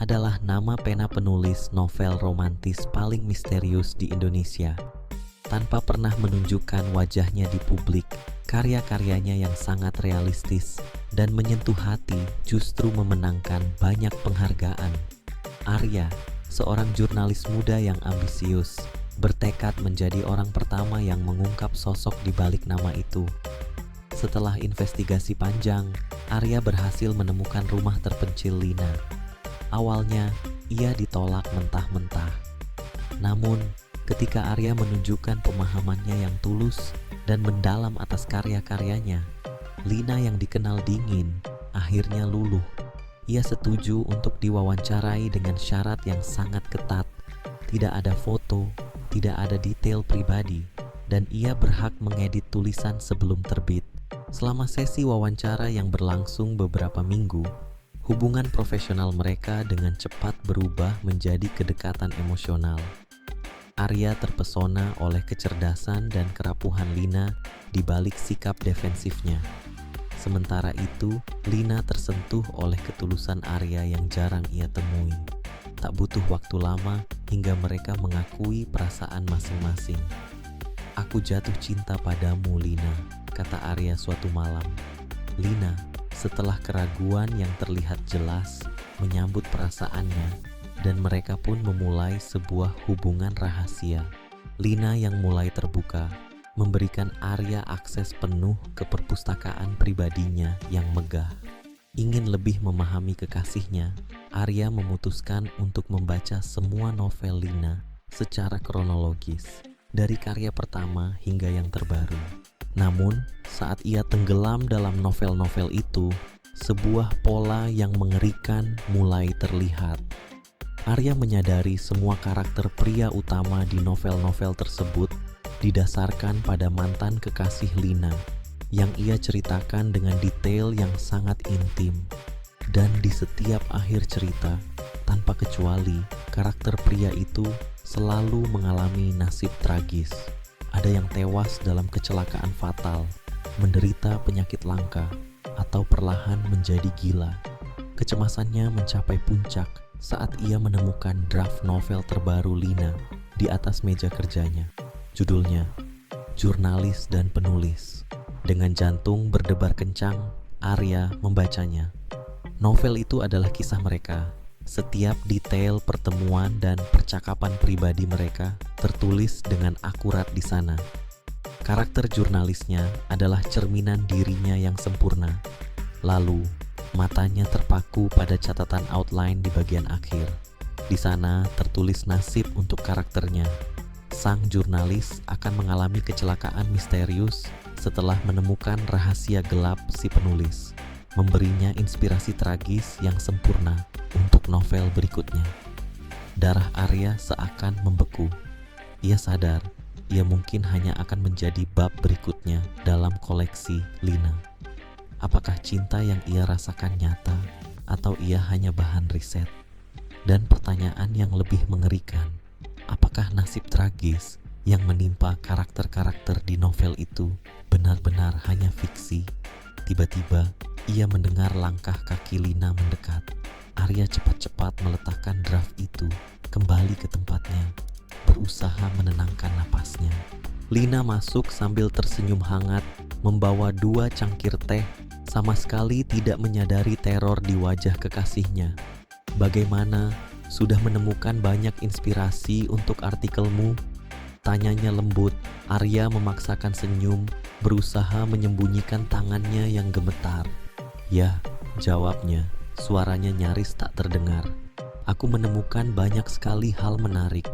adalah nama pena penulis novel romantis paling misterius di Indonesia. Tanpa pernah menunjukkan wajahnya di publik, karya-karyanya yang sangat realistis dan menyentuh hati justru memenangkan banyak penghargaan. Arya, seorang jurnalis muda yang ambisius, bertekad menjadi orang pertama yang mengungkap sosok di balik nama itu. Setelah investigasi panjang, Arya berhasil menemukan rumah terpencil Lina. Awalnya, ia ditolak mentah-mentah. Namun, ketika Arya menunjukkan pemahamannya yang tulus dan mendalam atas karya-karyanya, Lina yang dikenal dingin akhirnya luluh. Ia setuju untuk diwawancarai dengan syarat yang sangat ketat. Tidak ada foto, tidak ada detail pribadi, dan ia berhak mengedit tulisan sebelum terbit. Selama sesi wawancara yang berlangsung beberapa minggu, hubungan profesional mereka dengan cepat berubah menjadi kedekatan emosional. Arya terpesona oleh kecerdasan dan kerapuhan Lina di balik sikap defensifnya. Sementara itu, Lina tersentuh oleh ketulusan Arya yang jarang ia temui. Tak butuh waktu lama hingga mereka mengakui perasaan masing-masing. "Aku jatuh cinta padamu, Lina," kata Arya suatu malam. Lina, setelah keraguan yang terlihat jelas, menyambut perasaannya, dan mereka pun memulai sebuah hubungan rahasia. Lina yang mulai terbuka, memberikan Arya akses penuh ke perpustakaan pribadinya yang megah. Ingin lebih memahami kekasihnya, Arya memutuskan untuk membaca semua novel Lina secara kronologis, dari karya pertama hingga yang terbaru. Namun, saat ia tenggelam dalam novel-novel itu, sebuah pola yang mengerikan mulai terlihat. Arya menyadari semua karakter pria utama di novel-novel tersebut didasarkan pada mantan kekasih Lina yang ia ceritakan dengan detail yang sangat intim. Dan di setiap akhir cerita, tanpa kecuali, karakter pria itu selalu mengalami nasib tragis. Ada yang tewas dalam kecelakaan fatal, menderita penyakit langka, atau perlahan menjadi gila. Kecemasannya mencapai puncak saat ia menemukan draft novel terbaru Lina di atas meja kerjanya. Judulnya, Jurnalis dan Penulis. Dengan jantung berdebar kencang, Arya membacanya. Novel itu adalah kisah mereka. Setiap detail pertemuan dan percakapan pribadi mereka tertulis dengan akurat di sana. Karakter jurnalisnya adalah cerminan dirinya yang sempurna. Lalu, matanya terpaku pada catatan outline di bagian akhir. Di sana tertulis nasib untuk karakternya. Sang jurnalis akan mengalami kecelakaan misterius setelah menemukan rahasia gelap si penulis, memberinya inspirasi tragis yang sempurna untuk novel berikutnya. Darah Arya seakan membeku. Ia sadar ia mungkin hanya akan menjadi bab berikutnya dalam koleksi Lina. Apakah cinta yang ia rasakan nyata atau ia hanya bahan riset? Dan pertanyaan yang lebih mengerikan, apakah nasib tragis yang menimpa karakter-karakter di novel itu benar-benar hanya fiksi? Tiba-tiba ia mendengar langkah kaki Lina mendekat. Arya cepat-cepat meletakkan draft itu kembali ke tempatnya, berusaha menenangkan napasnya. Lina masuk sambil tersenyum hangat, membawa 2 cangkir teh, sama sekali tidak menyadari teror di wajah kekasihnya. "Bagaimana? Sudah menemukan banyak inspirasi untuk artikelmu?" tanyanya lembut. Arya memaksakan senyum, berusaha menyembunyikan tangannya yang gemetar. "Ya," jawabnya. Suaranya nyaris tak terdengar. "Aku menemukan banyak sekali hal menarik,